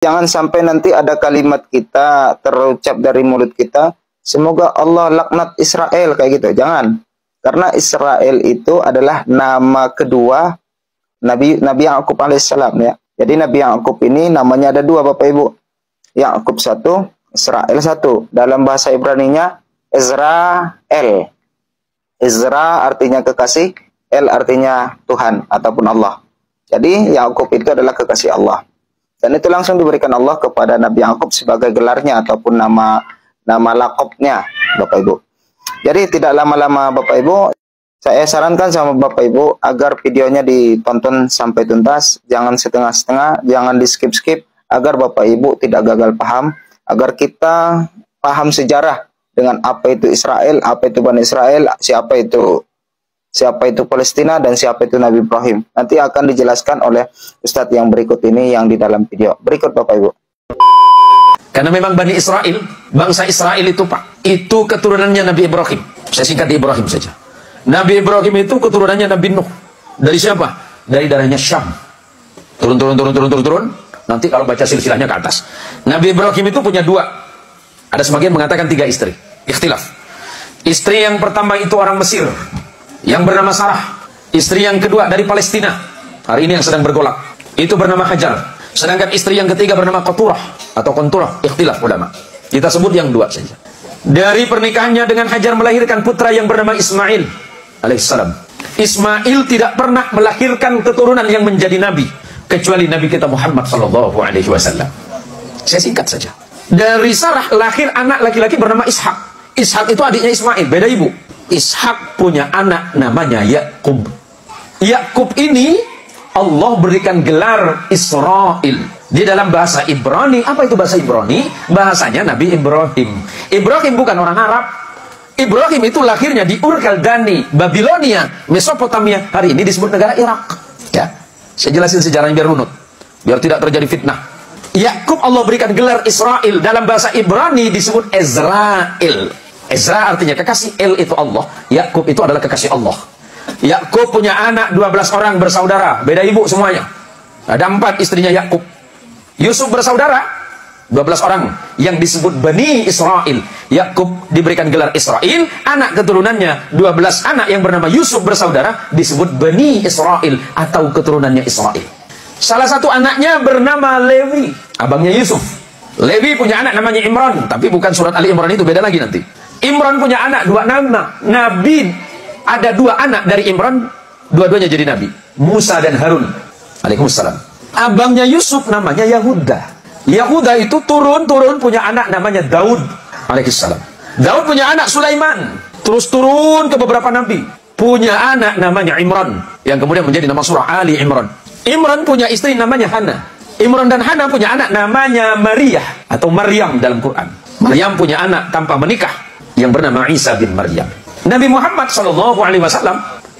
Jangan sampai nanti ada kalimat kita terucap dari mulut kita, semoga Allah laknat Israel, kayak gitu. Jangan. Karena Israel itu adalah nama kedua Nabi Yakub alaihissalam, ya. Jadi Nabi Yakub ini namanya ada dua, Bapak Ibu. Yakub satu, Israel satu. Dalam bahasa Ibraninya Israel. Izra artinya kekasih, El artinya Tuhan ataupun Allah. Jadi Yakub itu adalah kekasih Allah. Dan itu langsung diberikan Allah kepada Nabi Yakub sebagai gelarnya ataupun nama lakopnya, Bapak Ibu. Jadi tidak lama-lama Bapak Ibu, saya sarankan sama Bapak Ibu agar videonya ditonton sampai tuntas, jangan setengah-setengah, jangan di skip-skip, agar Bapak Ibu tidak gagal paham, agar kita paham sejarah dengan apa itu Israel, apa itu Bani Israel, siapa itu Palestina, dan siapa itu Nabi Ibrahim. Nanti akan dijelaskan oleh Ustadz yang berikut ini yang di dalam video. Berikut Bapak Ibu. Karena memang Bani Israel, bangsa Israel itu Pak, itu keturunannya Nabi Ibrahim. Saya singkat di Ibrahim saja. Nabi Ibrahim itu keturunannya Nabi Nuh. Dari siapa? Dari darahnya Syam. Turun. Nanti kalau baca silsilahnya ke atas. Nabi Ibrahim itu punya dua. Ada sebagian mengatakan 3 istri. Ikhtilaf. Istri yang pertama itu orang Mesir, yang bernama Sarah. Istri yang kedua dari Palestina, hari ini yang sedang bergolak, itu bernama Hajar. Sedangkan istri yang ketiga bernama Qaturah atau Qunturah. Ikhtilaf ulama. Kita sebut yang 2 saja. Dari pernikahannya dengan Hajar melahirkan putra yang bernama Ismail alaihissalam. Ismail tidak pernah melahirkan keturunan yang menjadi nabi kecuali Nabi kita Muhammad sallallahu alaihi wasallam. Saya singkat saja. Dari Sarah lahir anak laki-laki bernama Ishak. Ishak itu adiknya Ismail, beda ibu. Ishak punya anak namanya Yakub. Yakub ini Allah berikan gelar Israel. Di dalam bahasa Ibrani, apa itu bahasa Ibrani? Bahasanya Nabi Ibrahim. Ibrahim bukan orang Arab. Ibrahim itu lahirnya di Ur Kaldani, Babilonia, Mesopotamia. Hari ini disebut negara Irak. Ya, saya jelasin sejarahnya biar runut, biar tidak terjadi fitnah. Yakub Allah berikan gelar Israel. Dalam bahasa Ibrani disebut Ezrael. Ezra artinya kekasih, El itu Allah, Yakub itu adalah kekasih Allah. Yakub punya anak 12 orang bersaudara, beda ibu semuanya. Ada 4 istrinya Yakub. Yusuf bersaudara 12 orang yang disebut Bani Israel. Yakub diberikan gelar Israel, anak keturunannya 12 anak yang bernama Yusuf bersaudara disebut Bani Israel atau keturunannya Israel. Salah satu anaknya bernama Lewi, abangnya Yusuf. Lewi punya anak namanya Imran, tapi bukan surat Ali Imran, itu beda lagi nanti. Imran punya anak 2 nama. Nabi ada 2 anak dari Imran, dua-duanya jadi nabi, Musa dan Harun alaihissalam. Abangnya Yusuf namanya Yahuda. Yahuda itu turun punya anak namanya Daud alaihissalam. Daud punya anak Sulaiman, terus turun ke beberapa nabi, punya anak namanya Imran yang kemudian menjadi nama surah Ali Imran. Imran punya istri namanya Hana. Imran dan Hana punya anak namanya Maria atau Maryam dalam Quran. Maryam punya anak tanpa menikah yang bernama Isa bin Maryam. Nabi Muhammad SAW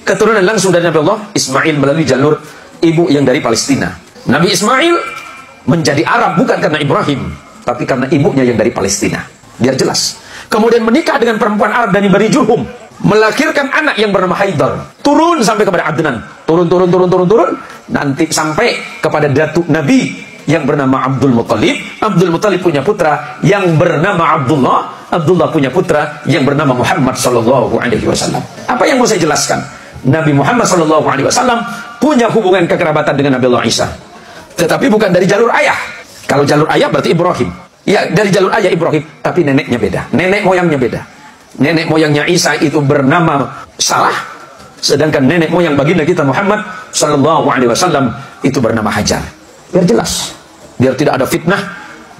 keturunan langsung dari Nabi Allah Ismail melalui jalur ibu yang dari Palestina. Nabi Ismail menjadi Arab bukan karena Ibrahim, tapi karena ibunya yang dari Palestina. Biar jelas. Kemudian menikah dengan perempuan Arab dari Bani Jurhum, melahirkan anak yang bernama Haidar. Turun sampai kepada Adnan. Turun. Nanti sampai kepada datuk Nabi yang bernama Abdul Muttalib. Abdul Muttalib punya putra yang bernama Abdullah. Abdullah punya putra yang bernama Muhammad sallallahu alaihi wasallam. Apa yang mau saya jelaskan? Nabi Muhammad sallallahu alaihi wasallam punya hubungan kekerabatan dengan Nabi Allah Isa. Tetapi bukan dari jalur ayah. Kalau jalur ayah berarti Ibrahim. Ya, dari jalur ayah Ibrahim, tapi neneknya beda. Nenek moyangnya beda. Nenek moyangnya Isa itu bernama Sarah, sedangkan nenek moyang baginda kita Muhammad sallallahu alaihi wasallam itu bernama Hajar. Biar jelas, biar tidak ada fitnah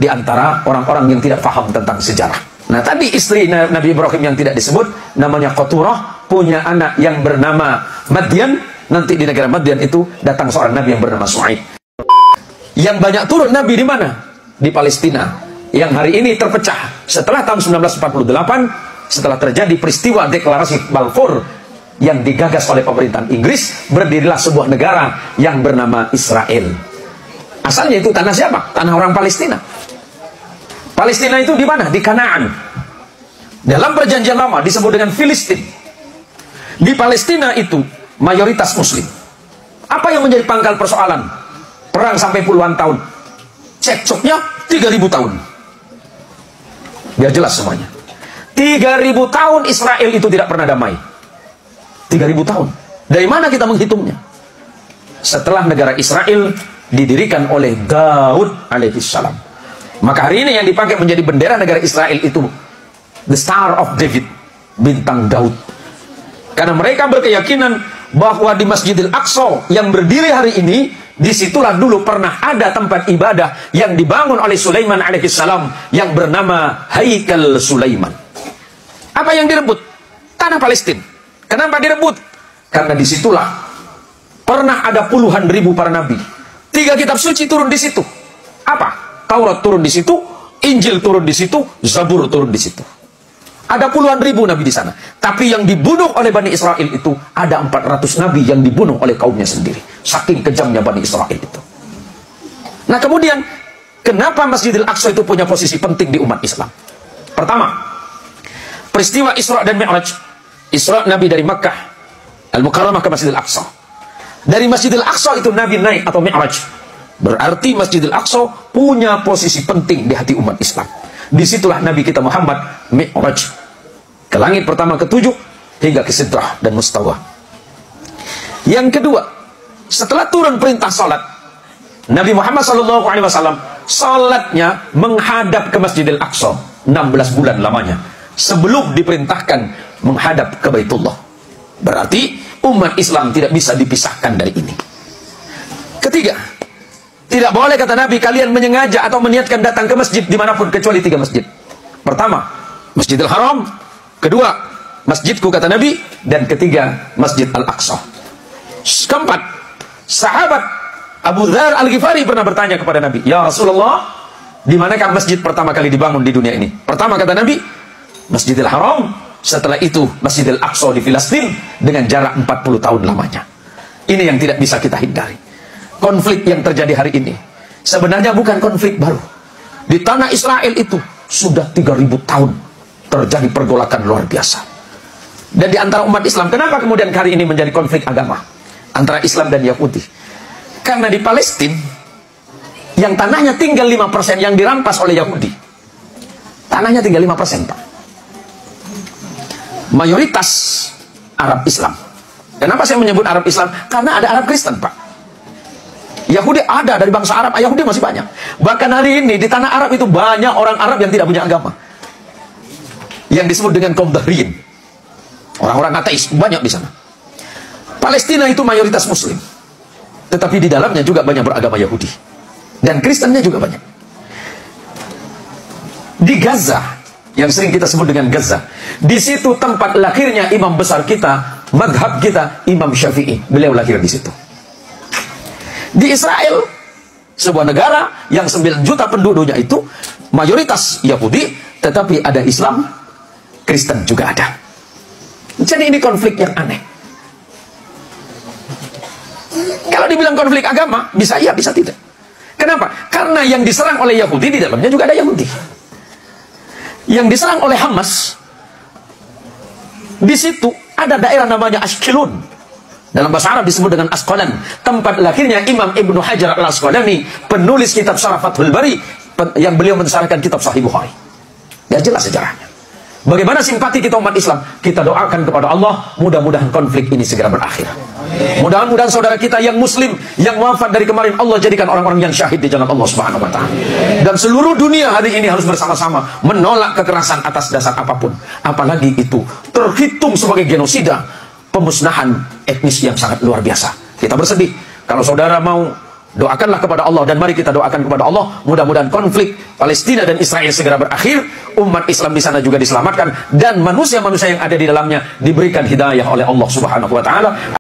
di antara orang-orang yang tidak paham tentang sejarah. Nah, tadi istri Nabi Ibrahim yang tidak disebut namanya Qaturah punya anak yang bernama Madian. Nanti di negara Madian itu datang seorang nabi yang bernama Su'aib. Yang banyak turun nabi di mana? Di Palestina. Yang hari ini terpecah setelah tahun 1948, setelah terjadi peristiwa deklarasi Balfour yang digagas oleh pemerintahan Inggris, berdirilah sebuah negara yang bernama Israel. Asalnya itu tanah siapa? Tanah orang Palestina. Palestina itu di mana? Di Kanaan. Dalam perjanjian lama disebut dengan Filistin. Di Palestina itu mayoritas Muslim. Apa yang menjadi pangkal persoalan? Perang sampai puluhan tahun. cekcoknya 3000 tahun. Biar jelas semuanya. 3000 tahun Israel itu tidak pernah damai. 3000 tahun. Dari mana kita menghitungnya? Setelah negara Israel didirikan oleh Daud alaihissalam. Maka hari ini yang dipakai menjadi bendera negara Israel itu the Star of David, bintang Daud. Karena mereka berkeyakinan bahwa di Masjidil Aqsa yang berdiri hari ini, disitulah dulu pernah ada tempat ibadah yang dibangun oleh Sulaiman alaihissalam yang bernama Haikal Sulaiman. Apa yang direbut? Tanah Palestina. Kenapa direbut? Karena disitulah pernah ada puluhan ribu para nabi. 3 kitab suci turun di situ. Apa? Taurat turun di situ, Injil turun di situ, Zabur turun di situ. Ada puluhan ribu nabi di sana. Tapi yang dibunuh oleh Bani Israel itu ada 400 nabi yang dibunuh oleh kaumnya sendiri. Saking kejamnya Bani Israel itu. Nah kemudian, kenapa Masjidil Aqsa itu punya posisi penting di umat Islam? Pertama, peristiwa Isra dan Mi'raj. Isra Nabi dari Makkah Al-Mukarramah ke Masjidil Aqsa. Dari Masjidil Aqsa itu Nabi naik atau Mi'raj. Berarti Masjidil Aqsa punya posisi penting di hati umat Islam. Disitulah Nabi kita Muhammad Mi'raj ke langit pertama ke-7 hingga ke Sidrah dan Mustawa. Yang kedua, setelah turun perintah salat, Nabi Muhammad SAW salatnya menghadap ke Masjidil Aqsa 16 bulan lamanya sebelum diperintahkan menghadap ke Baitullah. Berarti umat Islam tidak bisa dipisahkan dari ini. Ketiga, tidak boleh kata Nabi kalian menyengaja atau meniatkan datang ke masjid dimanapun kecuali 3 masjid. Pertama, Masjidil Haram. Kedua, masjidku kata Nabi. Dan ketiga, Masjid Al-Aqsa. Keempat, sahabat Abu Dzar Al-Ghifari pernah bertanya kepada Nabi, ya Rasulullah, di manakah masjid pertama kali dibangun di dunia ini? Pertama kata Nabi, Masjidil Haram. Setelah itu Masjidil Aqsa di Filistin dengan jarak 40 tahun lamanya. Ini yang tidak bisa kita hindari. Konflik yang terjadi hari ini sebenarnya bukan konflik baru. Di tanah Israel itu sudah 3000 tahun terjadi pergolakan luar biasa. Dan di antara umat Islam, kenapa kemudian hari ini menjadi konflik agama antara Islam dan Yahudi? Karena di Palestina yang tanahnya tinggal 5% yang dirampas oleh Yahudi. Tanahnya tinggal 5%, Pak. Mayoritas Arab Islam. Kenapa saya menyebut Arab Islam? Karena ada Arab Kristen, Pak. Yahudi ada dari bangsa Arab, Yahudi masih banyak. Bahkan hari ini di tanah Arab itu banyak orang Arab yang tidak punya agama. Yang disebut dengan kaum Dahriyin. Orang-orang ateis banyak di sana. Palestina itu mayoritas Muslim. Tetapi di dalamnya juga banyak beragama Yahudi. Dan Kristennya juga banyak. Di Gaza, yang sering kita sebut dengan Gaza, di situ tempat lahirnya imam besar kita, madhab kita, Imam Syafi'i. Beliau lahir di situ. Di Israel, sebuah negara yang 9 juta penduduknya itu mayoritas Yahudi, tetapi ada Islam, Kristen juga ada. Jadi ini konflik yang aneh. Kalau dibilang konflik agama, bisa iya, bisa tidak. Kenapa? Karena yang diserang oleh Yahudi, di dalamnya juga ada Yahudi. Yang diserang oleh Hamas, di situ ada daerah namanya Ashkelon. Dalam bahasa Arab disebut dengan Asqalan, tempat lahirnya Imam Ibnu Hajar Al-Asqalani, penulis kitab Syarah Fathul Bari, yang beliau mensarahkan kitab Sahih Bukhari. Ya jelas sejarahnya. Bagaimana simpati kita umat Islam? Kita doakan kepada Allah, mudah-mudahan konflik ini segera berakhir. Mudah-mudahan saudara kita yang muslim, yang wafat dari kemarin, Allah jadikan orang-orang yang syahid di jalan Allah Subhanahu wa Ta'ala. Dan seluruh dunia hari ini harus bersama-sama menolak kekerasan atas dasar apapun. Apalagi itu terhitung sebagai genosida, pemusnahan etnis yang sangat luar biasa. Kita bersedih. Kalau saudara mau, doakanlah kepada Allah, dan mari kita doakan kepada Allah, mudah-mudahan konflik Palestina dan Israel segera berakhir, umat Islam di sana juga diselamatkan, dan manusia-manusia yang ada di dalamnya diberikan hidayah oleh Allah Subhanahu wa Ta'ala.